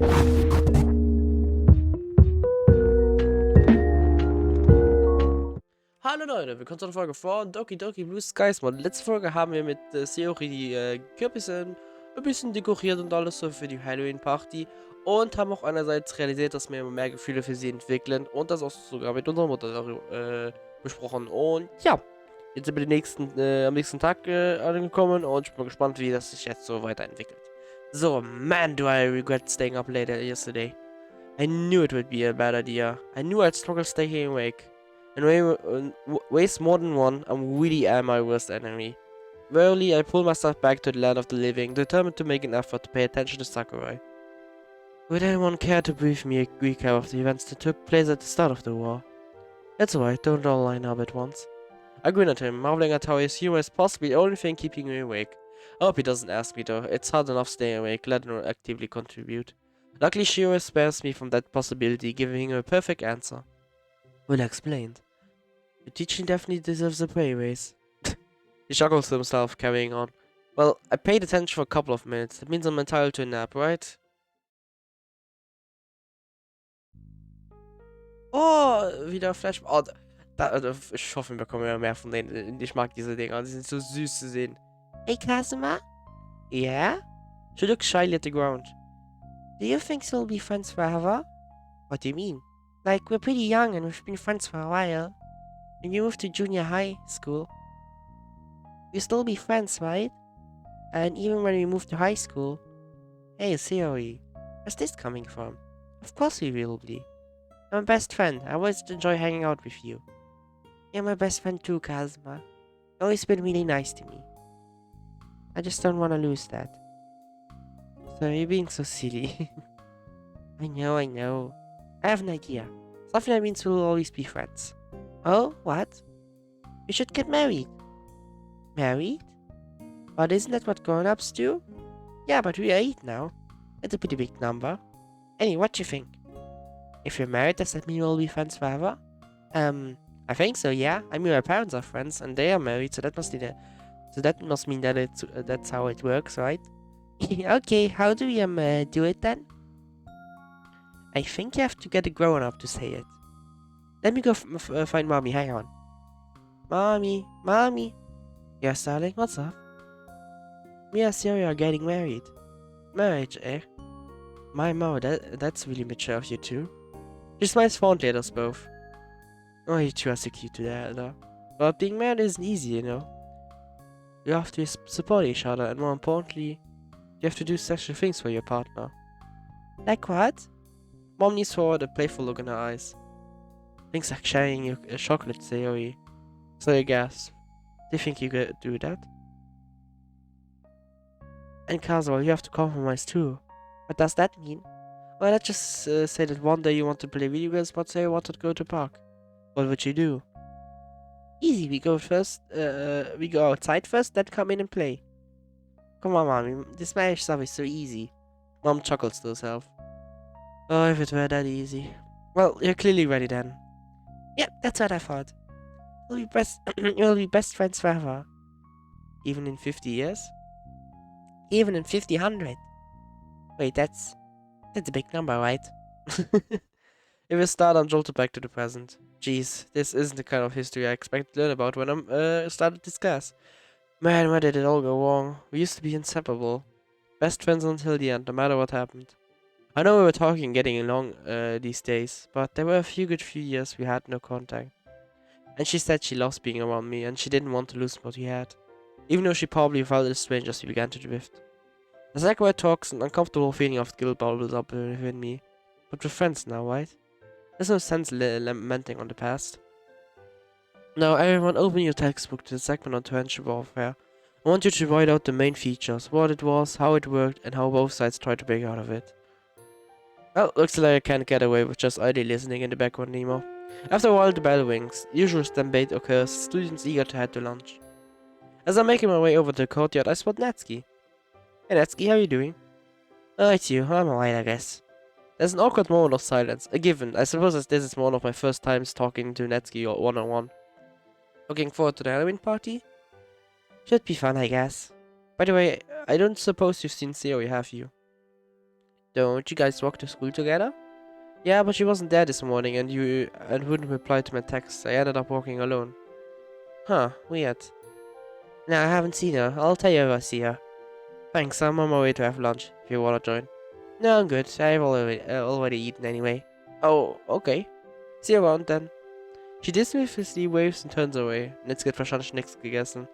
Hallo Leute, willkommen zu einer Folge von Doki Doki Blue Skies Mod. Letzte Folge haben wir mit Seori die Kürbisse ein bisschen dekoriert und alles so für die Halloween Party und haben auch einerseits realisiert, dass wir immer mehr Gefühle für sie entwickeln und das auch sogar mit unserer Mutter darüber, besprochen. Und ja, jetzt sind wir am nächsten Tag angekommen und ich bin mal gespannt, wie das sich jetzt so weiterentwickelt. So, man, do I regret staying up later yesterday. I knew it would be a bad idea. I knew I'd struggle to stay here awake. And waste more than one, I really am my worst enemy. Rarely, I pull myself back to the land of the living, determined to make an effort to pay attention to Sakurai. Would anyone care to brief me a recap of the events that took place at the start of the war? That's alright, don't all line up at once. I grin at him, marveling at how his humor is possibly the only thing keeping me awake. I hope he doesn't ask me though, it's hard enough staying awake, let alone actively contribute. Luckily, Shiro spares me from that possibility, giving him a perfect answer. Well explained. The teaching definitely deserves a praise. He chuckles to himself, carrying on. Well, I paid attention for a couple of minutes. That means I'm entitled to a nap, right? Oh, wieder Flashback. Oh, ich hoffe, wir bekommen ja mehr von denen. Ich mag diese Dinger. Die sind so süß zu sehen. Hey, Kazuma? Yeah? She looks shyly at the ground. Do you think we'll be friends forever? What do you mean? Like, we're pretty young and we've been friends for a while. When you move to junior high school, we'll still be friends, right? And even when we move to high school. Hey, Seori, where's this coming from? Of course we will be. I'm my best friend. I always enjoy hanging out with you. You're my best friend too, Kazuma. You've always been really nice to me. I just don't want to lose that. So you're being so silly. I know. I have an idea. Something that means we'll always be friends. Oh, what? We should get married. Married? But isn't that what grown-ups do? Yeah, but we are 8 now. That's a pretty big number. Anyway, what do you think? If you're married, does that mean we'll be friends forever? I think so, yeah. I mean, my parents are friends, and they are married, so that must mean that that's how it works, right? Okay, how do we do it then? I think you have to get a grown-up to say it. Let me go find Mommy, hang on. Mommy. Yes, darling, what's up? Me and Siri are getting married. Marriage, eh? My mom, that's really mature of you two. She smiles fondly at us both. Oh, you two are so cute together. But being married isn't easy, you know. You have to support each other, and more importantly, you have to do special things for your partner. Like what? Mom leans forward, a playful look in her eyes. Things like sharing a chocolate, Seori. So you gasp. Do you think you could do that? And Kazuo, you have to compromise too. What does that mean? Well, let's just say that one day you want to play video games, but say you want to go to park. What would you do? Easy, we go outside first, then come in and play. Come on, Mommy, this marriage stuff is so easy. Mom chuckles to herself. Oh, if it were that easy. Well, you're clearly ready then. Yep, that's what I thought. We'll be best friends forever. Even in 50 years? Even in 100. Wait, that's a big number, right? If we start, I'm jolted back to the present. Jeez, this isn't the kind of history I expect to learn about when I'm started this class. Man, where did it all go wrong? We used to be inseparable. Best friends until the end, no matter what happened. I know we were talking getting along these days, but there were a few years we had no contact. And she said she loves being around me, and she didn't want to lose what we had. Even though she probably felt a little strange as we began to drift. As Sakurai talks, an uncomfortable feeling of guilt bubbles up within me. But we're friends now, right? There's no sense lamenting on the past. Now everyone open your textbook to the segment on torrential warfare. I want you to write out the main features, what it was, how it worked, and how both sides tried to break out of it. Well, looks like I can't get away with just idly listening in the background anymore. After a while the bell rings, usual stampede occurs, students eager to head to lunch. As I'm making my way over to the courtyard, I spot Natsuki. Hey Natsuki, how are you doing? Oh, it's you. I'm alright, I guess. There's an awkward moment of silence, a given. I suppose as this is one of my first times talking to Natsuki one-on-one. Looking forward to the Halloween party? Should be fun, I guess. By the way, I don't suppose you've seen Seori, have you? Don't you guys walk to school together? Yeah, but she wasn't there this morning and wouldn't reply to my text. I ended up walking alone. Huh, weird. No, I haven't seen her. I'll tell you if I see her. Thanks, I'm on my way to have lunch, if you wanna join. No, I'm good. I've already eaten anyway. Oh, okay. See you around then. She dismissively waves and turns away. Let's get wahrscheinlich nichts gegessen.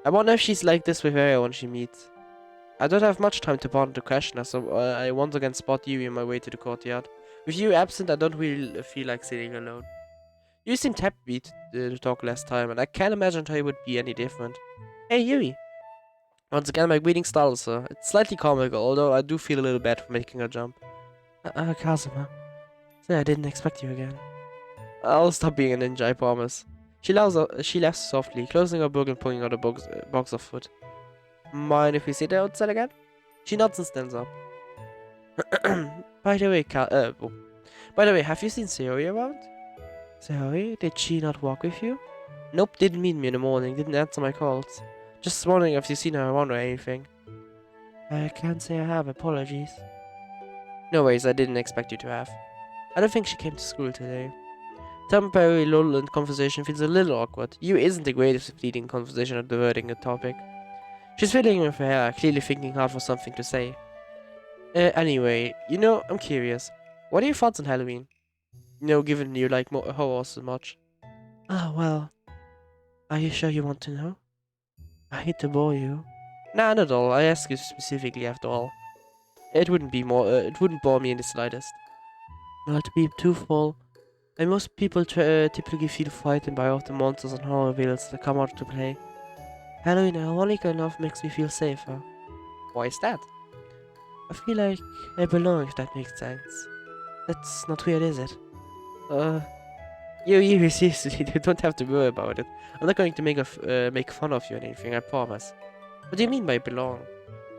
I wonder if she's like this with everyone she meets. I don't have much time to ponder the question, so I once again spot you on my way to the courtyard. With you absent, I don't really feel like sitting alone. You seemed happy to talk last time, and I can't imagine how it would be any different. Hey, Yui! Once again, my greeting startles her. It's slightly comical, although I do feel a little bad for making her jump. Kazuma. Say I didn't expect you again. I'll stop being a ninja, I promise. She laughs softly, closing her book and pulling out a box of food. Mind if we sit outside again? She nods and stands up. By the way, have you seen Sayori around? Sayori? Did she not walk with you? Nope, didn't meet me in the morning, didn't answer my calls. Just wondering if you've seen her around or anything. I can't say I have, apologies. No worries, I didn't expect you to have. I don't think she came to school today. Temporary lull and conversation feels a little awkward. You isn't the greatest at leading conversation or diverting a topic. She's fiddling with her hair, clearly thinking hard for something to say. Anyway, I'm curious. What are your thoughts on Halloween? Given you like horror so much. Ah, well. Are you sure you want to know? I hate to bore you. Nah, not at all. I ask you specifically after all. It wouldn't bore me in the slightest. Well, to be truthful, most people typically feel frightened by all the monsters and horror villains that come out to play. Halloween, ironically enough, makes me feel safer. Why is that? I feel like I belong, if that makes sense. That's not weird, is it? You seriously, you don't have to worry about it. I'm not going to make fun of you or anything, I promise. What do you mean by belong?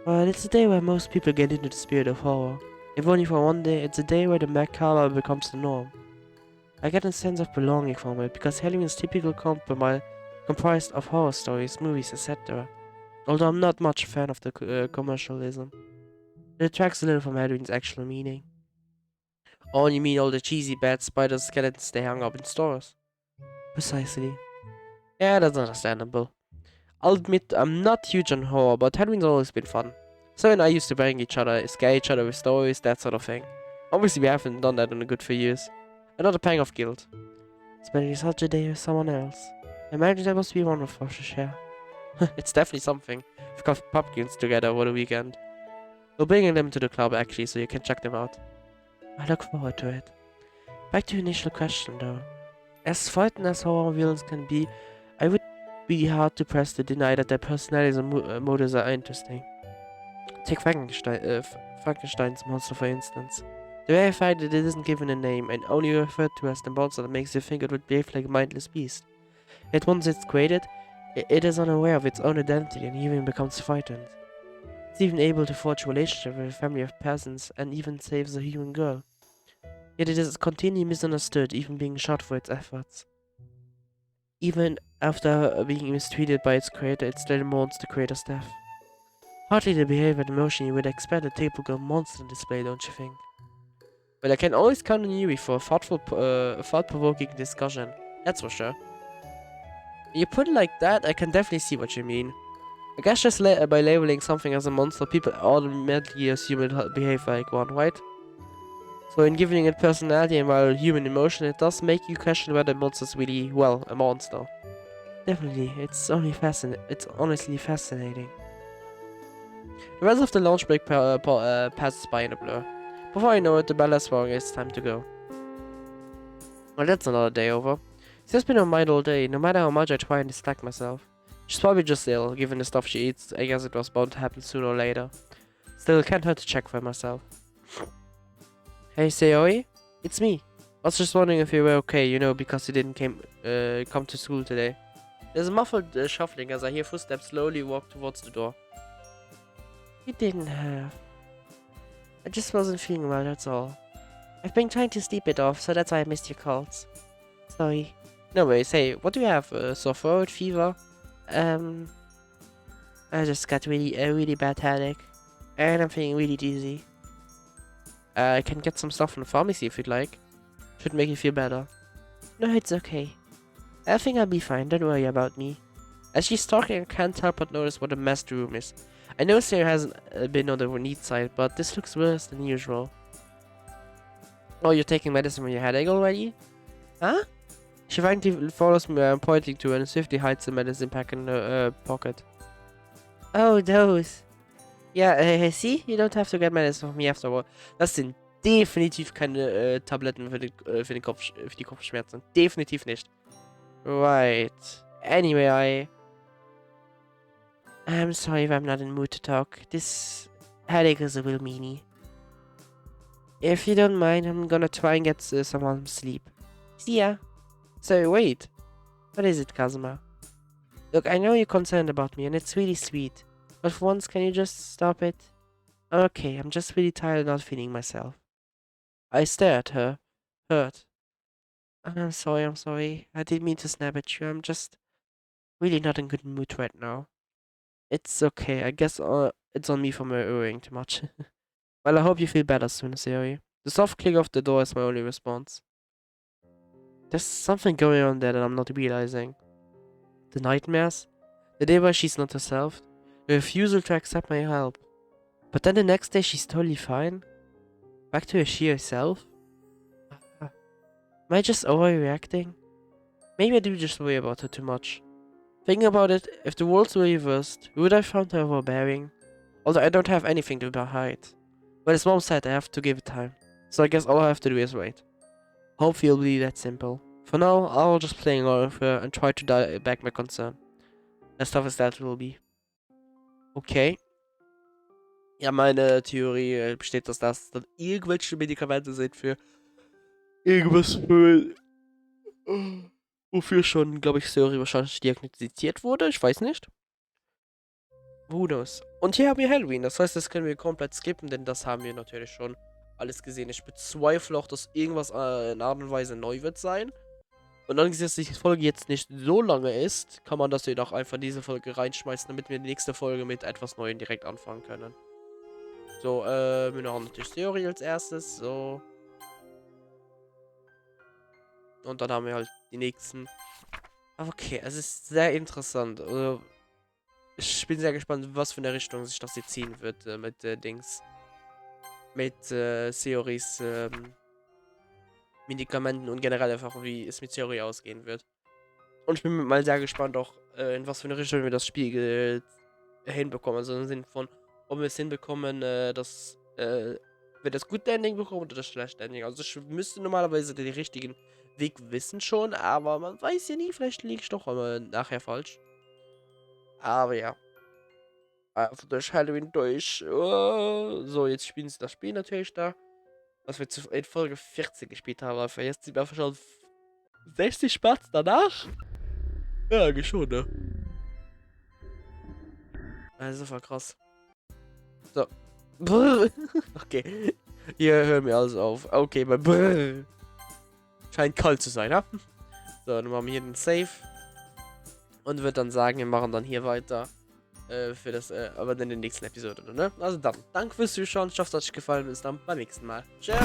Well, it's a day where most people get into the spirit of horror. If only for one day, it's a day where the macabre becomes the norm. I get a sense of belonging from it, because Halloween is typically comprised of horror stories, movies, etc. Although I'm not much a fan of the commercialism. It detracts a little from Halloween's actual meaning. Oh, you mean all the cheesy bad spider skeletons they hung up in stores? Precisely. Yeah, that's understandable. I'll admit I'm not huge on horror, but Halloween's always been fun. So and I used to scare each other with stories, that sort of thing. Obviously we haven't done that in a good few years. Another pang of guilt. Spending such a day with someone else. I imagine that must be wonderful to share. It's definitely something. We've got pumpkins together over the weekend. We're bringing them to the club actually, so you can check them out. I look forward to it. Back to your initial question though. As frightened as horror villains can be, I would be hard to press to deny that their personalities and motives are interesting. Take Frankenstein's monster for instance. The very fact that it isn't given a name and only referred to as the monster that makes you think it would behave like a mindless beast. Yet once it's created, it is unaware of its own identity and even becomes frightened. It's even able to forge a relationship with a family of peasants and even saves a human girl. Yet it is continually misunderstood, even being shot for its efforts. Even after being mistreated by its creator, it still mourns the creator's death. Hardly the behavior and emotion you would expect a typical monster to display, don't you think? But I can always count on you for a thought-provoking discussion, that's for sure. You put it like that, I can definitely see what you mean. I guess just by labeling something as a monster, people automatically assume it will behave like one, right? So in giving it personality and while human emotion, it does make you question whether the monster is really, well, a monster. Definitely, it's honestly fascinating. The rest of the lunch break passes by in a blur. Before I know it, the bell has rung, it's time to go. Well, that's another day over. It's just been on my mind all day, no matter how much I try and distract myself. She's probably just ill, given the stuff she eats. I guess it was bound to happen sooner or later. Still, can't hurt to check for myself. Hey, Sayori? It's me. I was just wondering if you were okay, because you didn't come to school today. There's a muffled shuffling as I hear footsteps slowly walk towards the door. You didn't have. I just wasn't feeling well, that's all. I've been trying to sleep it off, so that's why I missed your calls. Sorry. No worries. Hey, what do you have? Sore throat, fever? I just got a really bad headache. And I'm feeling really dizzy. I can get some stuff from the pharmacy if you'd like. Should make you feel better. No, it's okay. I think I'll be fine, don't worry about me. As she's talking, I can't help but notice what a mess the room is. I know Sarah hasn't been on the neat side, but this looks worse than usual. Oh, you're taking medicine for your headache already? Huh? She finally follows me where I'm pointing to and swiftly hides the medicine pack in her pocket. Oh, those. Ja, see? You don't have to get medicine from me after all. Das sind definitiv keine Tabletten für die Kopfschmerzen. Definitiv nicht. Right. Anyway, I'm sorry if I'm not in the mood to talk. This headache is a real meanie. If you don't mind, I'm gonna try and get some sleep. See ya. So, wait. What is it, Kazuma? Look, I know you're concerned about me, and it's really sweet. But for once, can you just stop it? Okay, I'm just really tired of not feeling myself. I stare at her, hurt. I'm sorry. I didn't mean to snap at you. I'm just really not in a good mood right now. It's okay. I guess it's on me for worrying too much. Well, I hope you feel better soon, Sayori. The soft click of the door is my only response. There's something going on there that I'm not realizing. The nightmares? The day where she's not herself? The refusal to accept my help. But then the next day she's totally fine? Back to her sheer self? Am I just overreacting? Maybe I do just worry about her too much. Thinking about it, if the roles were reversed, would I find her overbearing? Although I don't have anything to hide. But as mom said, I have to give it time. So I guess all I have to do is wait. Hopefully it'll be that simple. For now, I'll just play along with her and try to dial back my concern. As tough as that will be. Okay. Ja, meine Theorie besteht, dass das dann irgendwelche Medikamente sind für irgendwas für... wofür schon, glaube ich, Theorie wahrscheinlich diagnostiziert wurde. Ich weiß nicht. Who knows? Und hier haben wir Halloween. Das heißt, das können wir komplett skippen, denn das haben wir natürlich schon alles gesehen. Ich bezweifle auch, dass irgendwas in Art und Weise neu wird sein. Und angesichts, dass die Folge jetzt nicht so lange ist, kann man das hier doch einfach in diese Folge reinschmeißen, damit wir die nächste Folge mit etwas Neuem direkt anfangen können. So, wir machen natürlich Theorie als erstes, so. Und dann haben wir halt die nächsten. Okay, es ist sehr interessant. Also, ich bin sehr gespannt, was für eine Richtung sich das hier ziehen wird, mit Dings. Mit Theories, Medikamenten und generell einfach, wie es mit Theorie ausgehen wird. Und ich bin mal sehr gespannt auch, in was für eine Richtung wir das Spiel hinbekommen. Also im Sinne von, ob wir es hinbekommen, dass wir das gute Ending bekommen oder das schlechte Ending. Also ich müsste normalerweise den richtigen Weg wissen schon, aber man weiß ja nie, vielleicht liege ich doch immer nachher falsch. Aber ja. Einfach durch Halloween durch. Oh. So, jetzt spielen sie das Spiel natürlich da. Was wir in Folge 14 gespielt haben. Aber jetzt sind wir einfach schon 60 Spots danach. Ja, eigentlich schon, ne? Also voll krass. So. Brrr. Okay. Hier hören wir alles auf. Okay, bei Brrr. Scheint kalt zu sein, ja? So, dann machen wir hier den Save. Und wird dann sagen, wir machen dann hier weiter. Für das, aber dann in der nächsten Episode, ne? Also dann, danke fürs Zuschauen. Ich hoffe, es hat euch gefallen. Bis dann beim nächsten Mal. Tschüss.